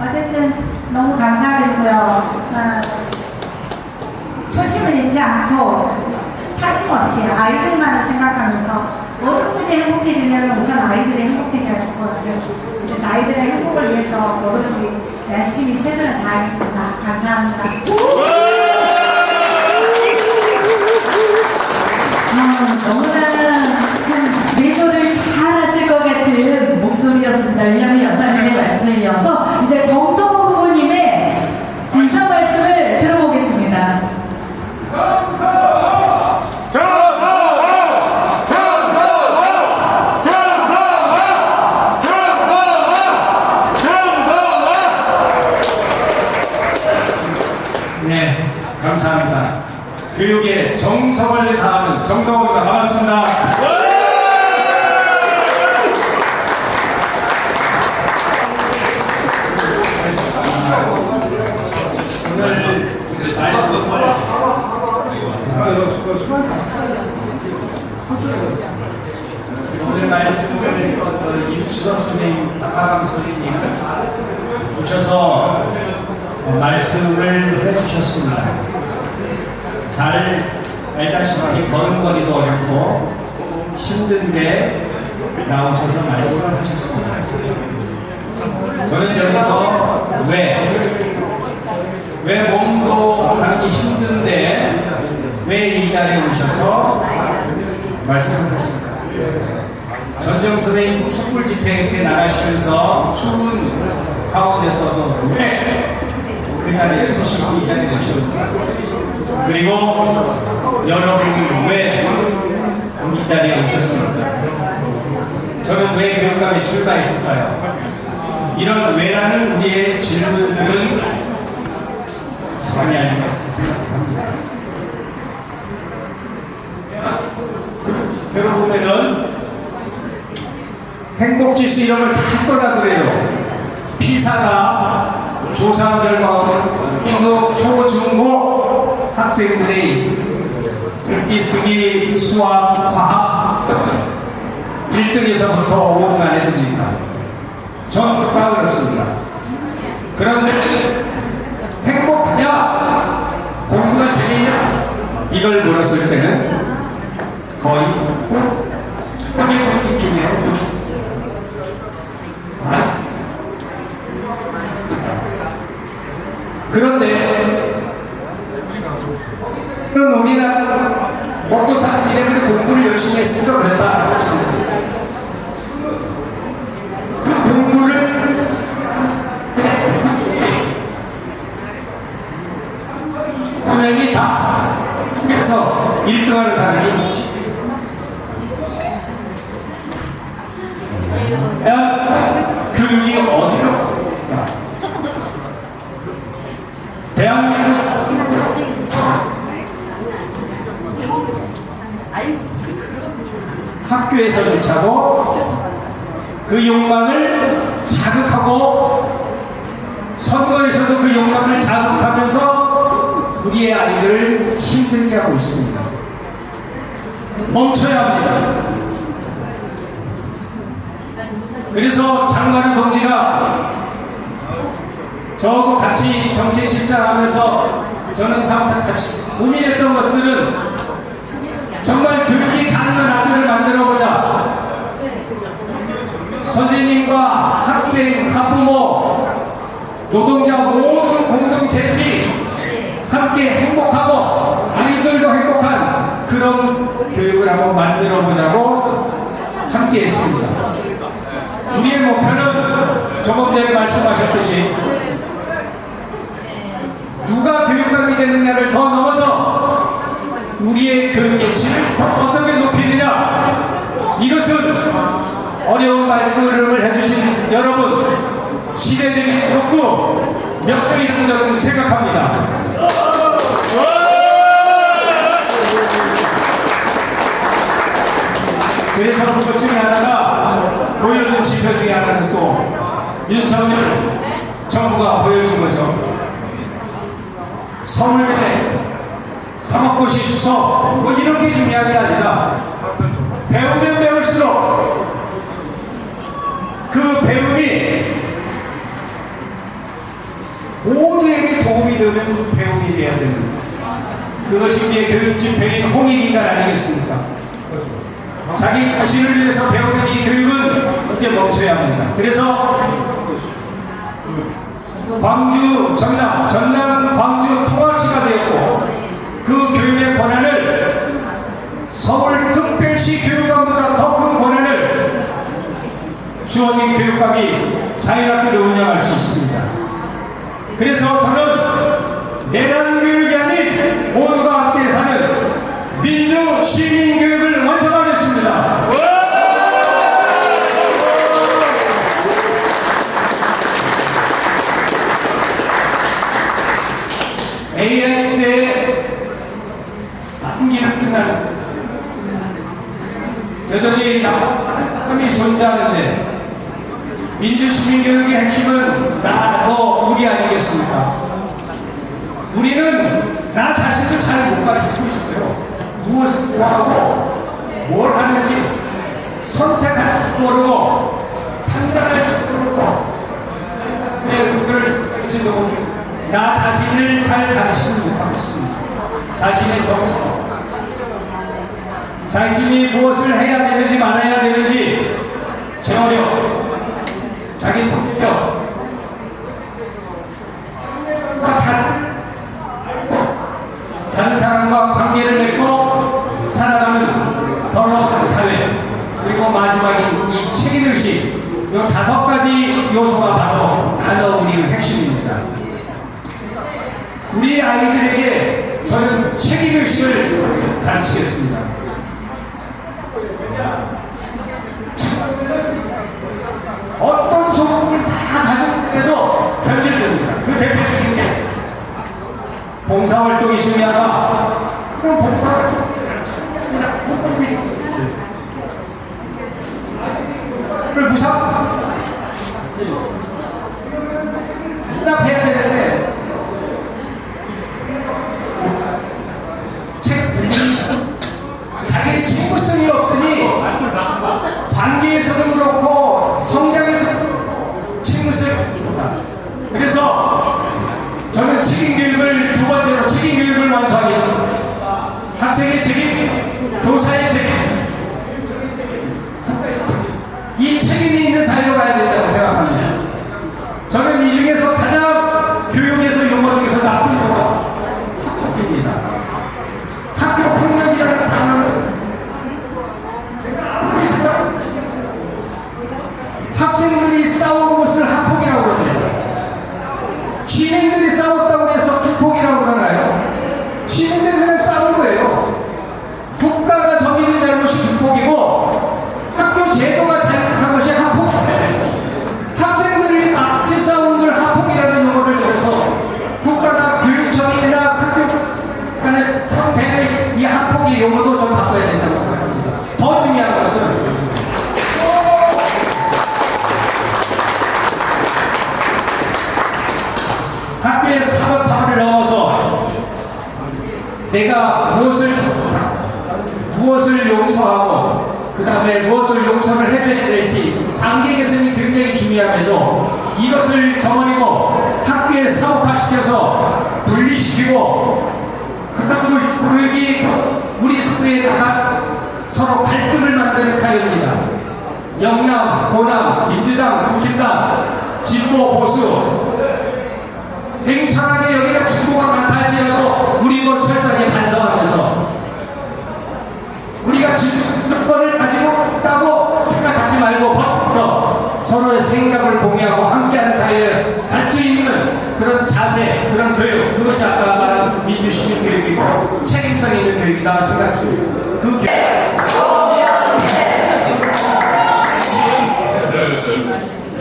어쨌든 너무 감사드리고요. 초심을 잃지 않고 사심 없이 아이들만을 생각하면서 어른들이 행복해지려면 우선 아이들이 행복해져야 될 것 같아요. 그래서 아이들의 행복을 위해서 오로지 열심히 최선을 다하겠습니다. 감사합니다. 너무나 참 내조를 잘 하실 것 같은 목소리였습니다. 위안미 여사님의 말씀에 이어서 이제 정성호 후보님의 인사 말씀을 들어보겠습니다. 네, 감사합니다. 교육에 정성을 다하는 정성호입니다. 반갑습니다. 오늘 말씀을 임추섭 선생님, 박하감 선생님 오셔서 말씀을 해주셨습니다. 잘 알다시피 걸음걸이도 어렵고 힘든데 나오셔서 말씀을 하셨습니다. 저는 여기서 왜 몸도 가기 힘든데 왜 이 자리에 오셔서 말씀을 하십니까? 전정 선생님 촛불 집회 이렇게 나가시면서 추운 가운데서도 왜 그 자리에 서시고 이 자리에 오셨습니까? 그리고 여러분이 왜 이 자리에 오셨습니까? 저는 왜 교육감에 출마했을까요? 이런 왜라는 우리의 질문들은 시간이 아닌가 생각합니다. 여러분 보면은 행복지수 이런 걸 다 떠나더래요. 피사가 조사한 결과는 인도 초, 중, 고 학생들의 듣기, 쓰기, 수학, 과학 1등에서부터 5등 안에 듭니다. 전부 다 그렇습니다. 그런데 행복하냐? 공부가 재미있냐? 이걸 물었을 때는 거의 9개 중에 그런데 우리나라 먹고 사는 길에 그래 공부를 열심히 했으니까 그랬다. 그 공부를 분명히 다 해서 1등하는 사람이 교육이 어디로? 대한민국 학교에서조차도 그 욕망을 자극하고 선거에서도 그 욕망을 자극하면서 우리의 아이들을 힘들게 하고 있습니다. 멈춰야 합니다. 그래서 장관의 동지가 저하고 같이 정책실장 하면서 저는 항상 같이 고민했던 것들은 정말 교육이 가능한 학교를 만들어보자. 선생님과 학생, 학부모, 노동자 모든 공동체들이 함께 행복하고 아이들도 행복한 그런 교육을 한번 만들어보자고 함께 했습니다. 우리의 목표는 조금 전에 말씀하셨듯이 누가 교육감이 되느냐를 더 넘어서 우리의 교육의 질을 어떻게 높이느냐, 이것은 어려운 발걸음을 해주신 여러분 시대적인 욕구 몇 개이라고 저는 생각합니다. 그래서 그것 중에 하나가 보여준 지표 중에 하나는 또 윤석열 정부가 보여준 거죠. 서울대 사법고시 수석 뭐 이런 게 중요한 게 아니라 배우면 배울수록 그 배움이 모두에게 도움이 되는 배움이 되어야 됩니다. 그것이 이제 교육 집회인 홍익인간 아니겠습니까? 자기 자신을 위해서 배우는 이 교육은 이제 멈춰야 합니다. 그래서 광주, 전남, 광주 통합시가 되었고 그 교육의 권한을 서울특별시 교육감보다 더 큰 권한을 주어진 교육감이 자율학교를 운영할 수 있습니다. 그래서 저는 내란 교육이 아닌 모두가 함께 사는 민주 시민 교육을 완성하겠습니다. AI 때 한기는 끝난 여전히 남이 존재하는데 민주시민교육의 핵심은 나, 너, 우리 아니겠습니까? 우리는 나 자신도 잘 못 가르치고 있어요. 무엇을 좋아하고 뭘 하는지 선택할 줄 모르고 판단할 줄 모르고 그걸 나 자신을 잘 가르치지 못하고 있습니다. 자신의 명성, 자신이 무엇을 해야 되는지 말아야 되는지 제어력, 자기 독력, 다른 사람과 관계를 맺고 살아가는 더러운 사회, 그리고 마지막인 이 책임의식, 이 5가지 요소가 바로 나눠우리의 핵심입니다. 우리 아이들에게 저는 책임의식을 가르치겠습니다. 어떤 조건을 다 가졌는데도 변질됩니다. 그 대표적인 게 봉사활동이 중요하다. 그럼 봉사활동 를 무상 답해야 되는데 자기의 책무성이 없으니 관계에서도 그렇고 성장에서도 책무성이 없습니다. 그래서 저는 책임교육을 두 번째로 책임교육을 완수하겠습니다. 학생의 책임, 교사의 책임, 이 책임이 있는 사회로 가야 된다고 생각합니다. 저는 이 중에서 가장 교육에서 용어 중에서 나쁜 용어가 학폭입니다. 학교 폭력이라는 단어는 학생들이 싸운 것을 학폭이라고 그럽니다. 시민들이 싸웠다고 해서 국폭이라고 그러나요? 시민들은 그냥 싸운 거예요. 국가가 저지른 잘못이 국폭이고 학교 제도가 잘못한 것이 학폭입니다. 학생들이 납치 싸운 걸 학폭이라는 용어를 들여서 국가나 교육청이나 학교 간의 형태의 이 학폭의 용어도 좀 바꿔야 된다고 생각합니다. 더 중요한 것은 학교에 사법학을 넣어서 내가 무엇을 용서하고 그 다음에 무엇을 용서를 해줘야 될지 관계 개선이 굉장히 중요함에도 이것을 저버리고 학교에 사업화시켜서 분리시키고 그 다음에 교육이 우리 사회에다가 서로 갈등을 만드는 사회입니다. 영남, 호남, 민주당, 국힘당, 진보, 보수 냉철하게 여기가 진보가 많다 할지라도 우리도 철저하게 반성하면서 우리가 주권을 가지고 있다고 생각하지 말고 벗어 서로의 생각을 공유하고 함께하는 사회에 갈 수 있는 그런 자세, 그런 교육, 그것이 아까 말한 민주시민 교육이고 책임성 있는 교육이다 생각합니다. 그 교육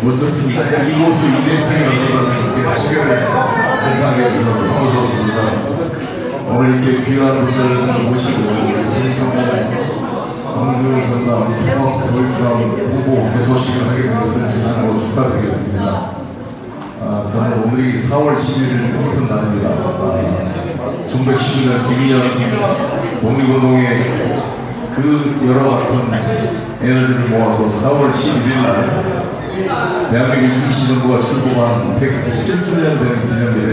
멋졌습니다. 이곳을 이대생을 소개를 연상해 주셔서 성스럽습니다. 오늘 이렇게 귀한 분들을 모시고 진성의 광주 전남 통합교육감 후보 개소식을 하게 된 것을 진심으로 축하드리겠습니다. 저는 오늘이 4월 11일 행복한 날입니다. 1912년 김인영 독립운동의 그 여러 같은 에너지를 모아서 4월 11일 날 대한민국 임시정부가 출범한 110주년 되는 기념일에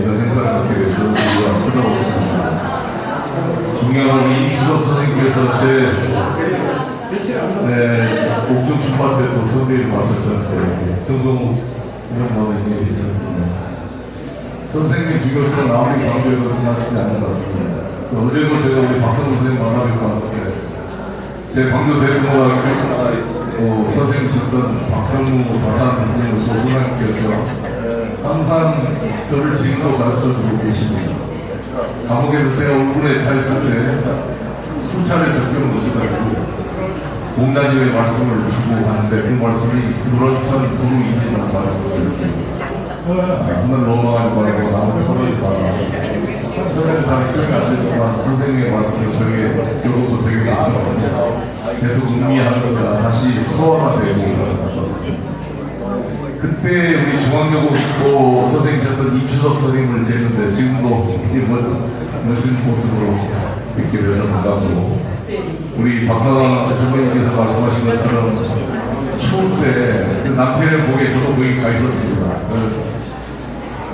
이런 행사를 갖게 돼서 우리가 기뻐했습니다. 존경하는 이주석 선생님께서 제 옥중 주말 때 또 선배를 맡으셨는데 정성우 이런 얘기를 있었는데 선생님 비교수가 아무리 강조해도 지나치지 않는 것 같습니다. 어제도 제가 우리 박성우 선생님 만나뵙고 왔는데 제 광주 대학교 선생님이셨던 박성우 다산 소소장님께서 항상 저를 지금도 가르쳐주고 계십니다. 감옥에서 제가 얼굴에 차있을 때 수차례 적혀놓은 것이가지고 공자님의 말씀을 주고 가는데 그 말씀이 불어천 부루이라는 말씀이었습니다. 하늘 넘어가지 말고 나무 털어지 마라. 처음에는 잘 수용이 안 됐지만 선생님의 말씀이 저에게 교도소 대교처럼 계속 의미하는가 다시 소화가 되고 있는 것 같습니다. 그때 우리 중앙여고 선생님이셨던 이주석 선생님을 뵀는데 지금도 이렇게 멋진 모습으로 이렇게 돼서 반갑고 우리 박하강 선생님께서 말씀하신 것처럼 추울 때 그 남편의 목에 저도 거기 가 있었습니다.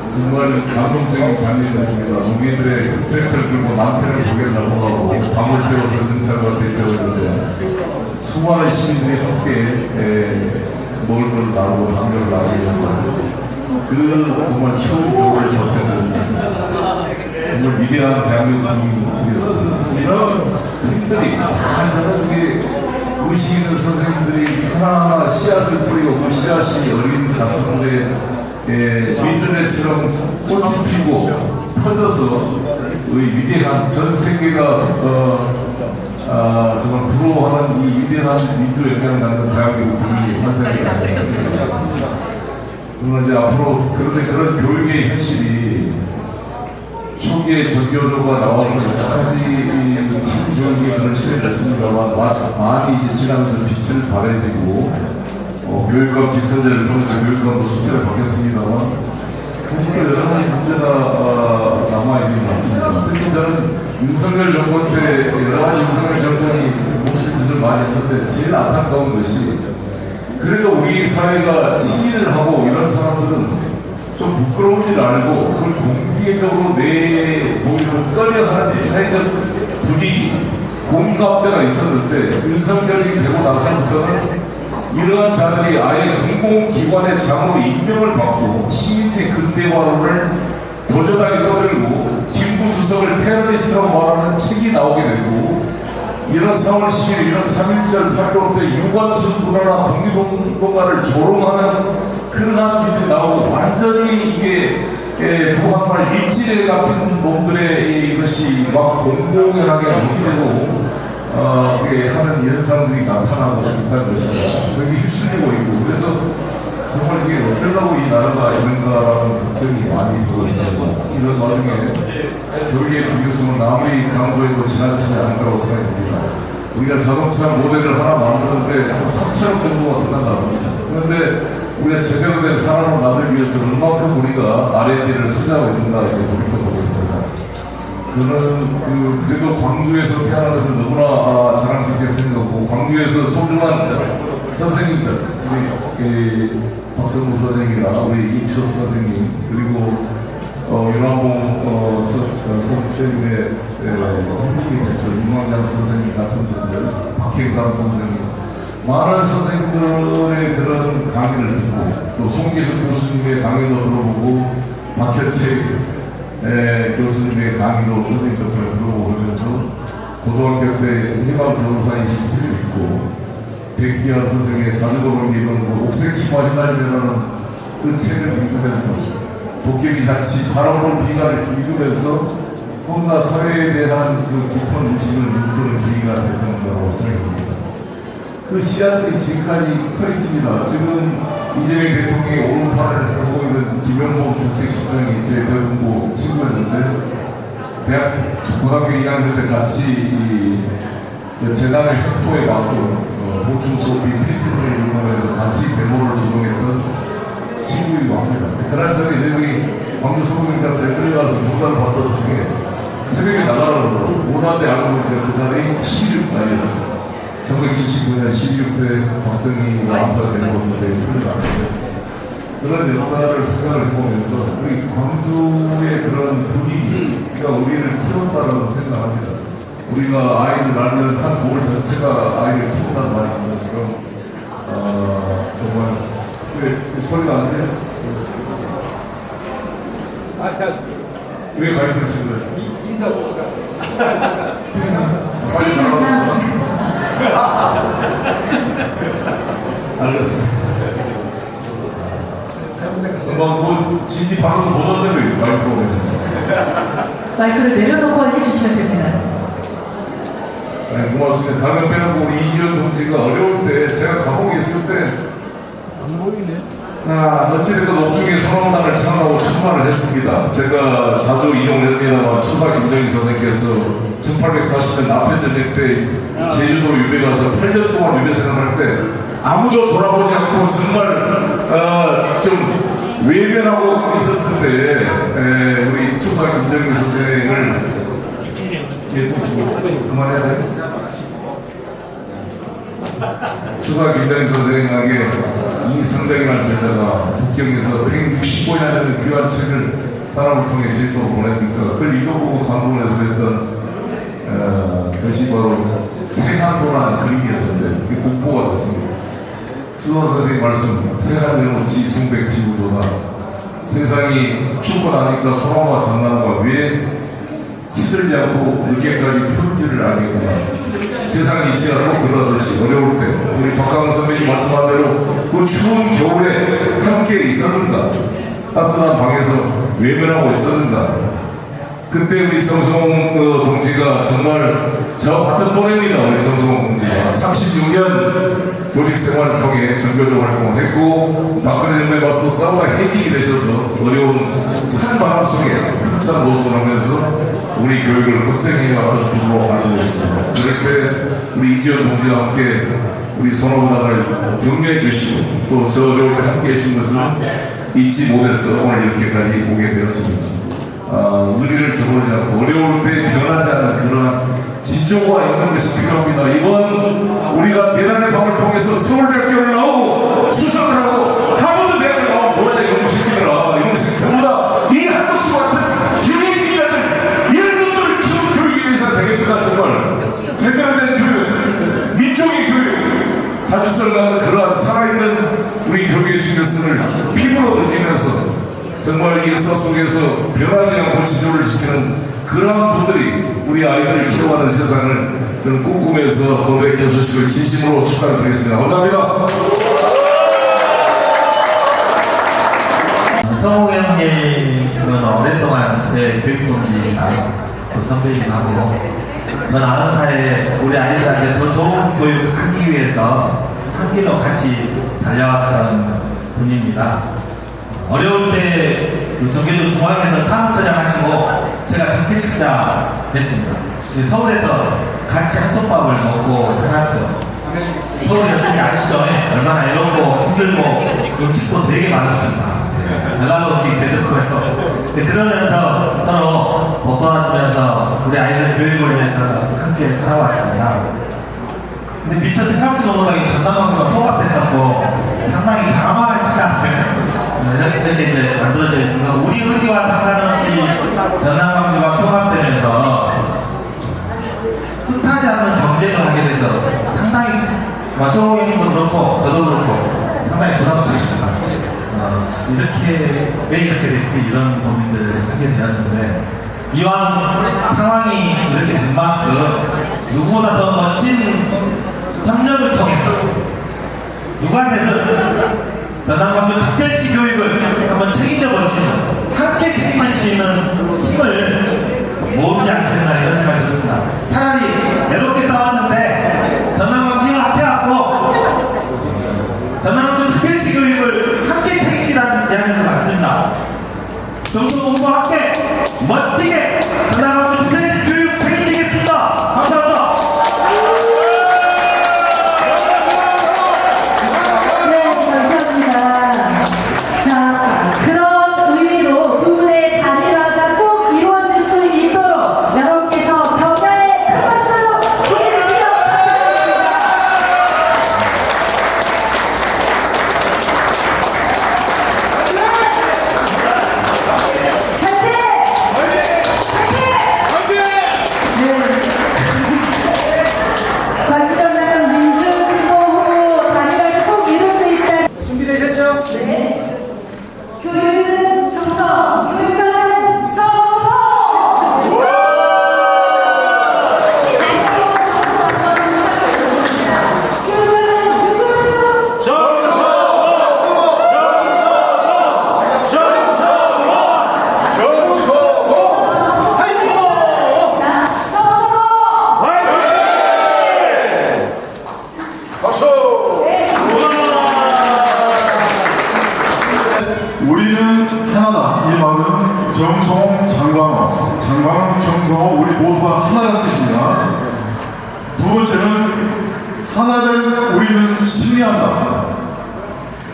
정말 감동적인 장면이었습니다. 농민들의 그 트랙터를 들고 남편을 목에 넘어가고 밤을 새워서 등차가 대체하는데 수많은 시민들이 함께 먹을 걸 나누고 담요를 나누기 위해서 그 정말 추운 겨울을 버텨냈습니다. 정말 위대한 대한민국 국민들이었습니다. 이런 분들이 다 저렇게 의식 있는 선생님들이 하나하나 씨앗을 뿌리고 그 씨앗이 어린 가슴에 민들레처럼 꽃이 피고 퍼져서 위대한 전 세계가 정말 부러워하는 이 위대한 민주의 영향을 받는 대한민국 국민이 탄생이 되었습니다. 그러나 이제 앞으로 그런 교육의 현실이 초기에 전교조가 나와서 여러 가지 창조적인 그런 시대가 됐습니다만 많이 이제 지나면서 빛을 발해지고 교육감 직선제를 통해서 교육감도 수치를 받겠습니다만 아직도 여러 가지 문제가 남아있는 것 같습니다. 특히 저는 윤석열 정권 때 여러 가지 윤석열 정권이 몫을 짓을 많이 했는데 제일 안타까운 것이 그래도 우리 사회가 친일을 하고 이런 사람들은 좀 부끄러운 줄 알고 그걸 공개적으로 내보이는 꺼려하는 사회적 분위기, 공감대가 있었는데 윤석열이 되고 나서부터는 이러한 자들이 아예 공공기관의 장으로 임명을 받고 시민의 근대화론을 도전하게 떠들고 김구 주석을 테러리스트라고 말하는 책이 나오게 되고 이런 4월 10일 이런 3.1절 활동 때 유관순 문화나 독립운동가를 조롱하는 그러한 일이 나오고 완전히 이게 부한말 일지대 같은 놈들의 이것이 막 공공연하게 연기되고 하는 현상들이 나타나고 있다는 것입니다. 그게 휩쓸리고 있고 그래서 정말 이게 어쩌려고 이 나라가 이런가라는 걱정이 많이 되고 있습니다. 이런 와중에 교육의 중요성은 아무리 강조해도 지나치지 않는다고 생각합니다. 우리가 자동차 모델을 하나 만드는데 한 3천억 정도가 들어간다고 합니다. 그런데 우리가 제대로 된 산업을 만들기 위해서 얼마큼 우리가 R&D를 투자하고 있는가 이렇게 돌이켜보겠습니다. 저는 그래도 광주에서 태어나서 너무나 자랑스럽게 생각하고 광주에서 소중한 선생님들 우리 박성우 선생님이나 우리 이주석 선생님 그리고 윤환봉 선생님의 형님이 됐죠. 윤왕장 선생님 같은 분들 박행상 선생님 많은 선생님들의 그런 강의를 듣고 또 송기수 교수님의 강의도 들어보고 박현책 교수님의 강의도 선생님 덕분에 들어보면서 고등학교 때 희망 전사이신 책을 읽고 백기환 선생의 자주도를 읽은 옥색치마 휘날리라는 그 책을 읽으면서 도깨비 잔치 자랑론 비가를 읽으면서 뭔가 사회에 대한 그 깊은 의식을 눈뜨는 계기가 됐던 거라고 생각합니다. 그 씨앗들이 지금까지 커 있습니다. 지금 이재명 대통령이 오른팔을 하고 있는 김영복 정책실장이 제 대학부 친구였는데 고등학교 2학년 때 같이 재단의 횡포에 와서 보충 수업비 PT를 이용하면서 같이 데모를 주동했던 친구이기도 합니다. 그날 저는 우리 광주 소금경찰서에 끌려가서 조사를 받던 중에 새벽에 나가라고 오란데 알고 보니까 그날이 16날이었습니다. 1979년 16대 박정희가 암살되는 것을 저희 틀려놨는데 그런 역사를 생각을 해보면서 우리 광주의 그런 분위기가 우리를 키웠다라고 생각합니다. 우리가 아이를 낳으면 한 몸을 전체가 아이를 키운다는 말이 있는 것처럼 정말 왜 소리가 안 돼요? 왜 가입을 하신 거예요? 인사 보시라. 빨리 잘하고 알겠습니다. 뭐 진지 발언 못 얻는 거예요. 마이크를 내려놓고 해주시면 됩니다. 네, 고맙습니다. 다른 빼놓고 우리 이지현 동지가 어려울 때 제가 감옥에 있을 때 어찌됐든 옥중에 소나무단을 창하고 출마를 했습니다. 제가 자주 이용됩니다만 추사 김정희 선생께서 1840년 나편전쟁 때 제주도 유배 가서 8년 동안 유배 생활할 때 아무도 돌아보지 않고 정말 좀 외면하고 있었을 때 우리 추사 김정희 선생을 그만해야 돼? 추사 김정희 선생에게 이성적이라는 제자가 북경에서 165년의 귀한 책을 사람을 통해 제주도로 보내니까 그걸 읽어보고 감동해서 했던 것이 바로 생한도라는 그림이었는데 그게 국보가 됐습니다. 추사 선생님 말씀 생한대로 지숭백지구도다. 세상이 춥고나니까 소나무와 장난과 왜 시들지 않고 늦게까지 푸른지를 알겠구나. 세상 이치가 또 그러듯이 어려울 때 우리 박강원 선배님 말씀한 대로 그 추운 겨울에 함께 있었는가, 따뜻한 방에서 외면하고 있었는가. 그때 우리 정성홍 동지가 정말 저 같은 또래입니다. 우리 정성홍 동지가 36년 교직생활을 통해 전교조 활동을 했고 박근혜 정부에 맞서 싸우다 해직이 되셔서 어려운 찬바람 속에 힘찬 노선을 하면서 우리 교육을 걱정해왔던 분으로 알고 있습니다. 그럴 때 우리 이지현 동지와 함께 우리 소나무단을 격려해 주시고 또 저 어려울 때 함께 해주신 것을 잊지 못해서 오늘 이렇게까지 오게 되었습니다. 의리를 저버리지 않고 어려울 때 변하지 않는 그런 지조가 있는 것이 필요합니다. 이번 우리가 메달의 밤을 통해서 서울대학교를 나오고 수석을 하고 하버드 대학을 나오고 뭐하자 이런 새끼들아 이런 새끼 전부 다 이 한국수 같은 기회주의자들 이런 놈들을 키운 교육에 대해서 되겠구나. 정말 제대로 된 교육, 민족의 교육, 자주성 가는 그러한 살아있는 우리 교육의 중요성을 피부로 느끼면서 정말 이 역사 속에서 변하지 않고 지조를 지키는 그러한 분들이 우리 아이들을 키워가는 세상을 저는 꿈꾸면서 노래 교수식을 진심으로 축하드리겠습니다. 감사합니다. 성우 형님은 오랫동안 제 교육동지이자 또 선배이기도 하고 더 나은 사회에 우리 아이들한테 더 좋은 교육을 하기 위해서 한 길로 같이 달려왔던 분입니다. 어려울 때 정교조 중앙에서 사무처장 하시고 제가 정책실장 했습니다. 서울에서 같이 한솥밥을 먹고 살았죠. 서울 여쪽이 아시죠? 얼마나 외롭고 힘들고 음식도 되게 많았습니다. 전라도 음식 되게 좋고요. 그러면서 서로 도와주면서 우리 아이들 교육을 위해서 함께 살아왔습니다. 근데 미처 생각지도 못하게 전남광주가 통합돼갖고 상당히 강화한 시간을 이렇게 이제 만들어져 있는 거. 우리 의지와 상관없이 전남광주가 통합되면서 뜻하지 않는 경쟁을 하게 돼서 상당히 성우 형님도 그렇고 저도 그렇고 상당히 부담스럽습니다. 왜 이렇게 됐지 이런 고민들을 하게 되었는데 이왕 상황이 이렇게 된 만큼 누구보다 더 멋진 협력을 통해서 누구한테든 전남광주 특별시 교육을 한번 책임져 볼 수 있는, 함께 책임질 수 있는 힘을 모으지 않겠나 이런 생각이 들었습니다. 차라리 외롭게 싸웠는데 전남광주 힘을 앞에 갖고 전남광주 특별시 교육을 함께 책임지라는 이야기인 것 같습니다. 정수공부와 함께 멋지게 전남광주 특별시 교육 책임지겠습니다. 감사합니다. 네, 감사합니다. 자, 네. 교육은 정성, 교육은 정성! 교육은 누구? 우리는 하나다. 이 말은 정성호, 장광호, 장광호, 정성호 우리 모두가 하나라는 뜻입니다. 두 번째는 하나된 우리는 승리한다.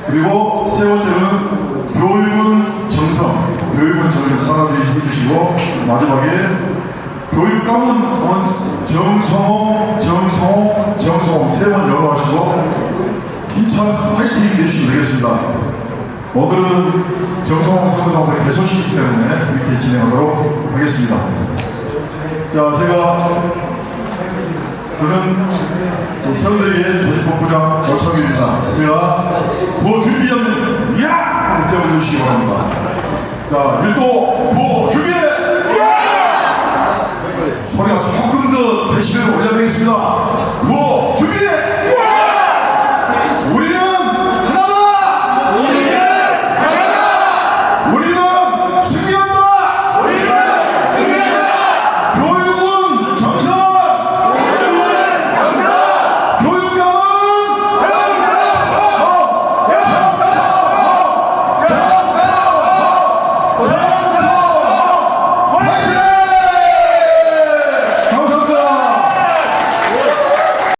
그리고 세 번째는 교육은 정성, 교육은 정성 따라해 주시고 마지막에 교육 가문 정성호, 정성호, 정성호 세 번 열어하시고 힘찬 화이팅 해주시면 되겠습니다. 오늘은 정성호 선거사무소 개소식이기 때문에 이렇게 진행하도록 하겠습니다. 자, 저는 서울대의 조직본부장 오창규입니다. 제가 구호 준비하면 야! 이렇게 불러주시기 바랍니다. 자, 일도 구호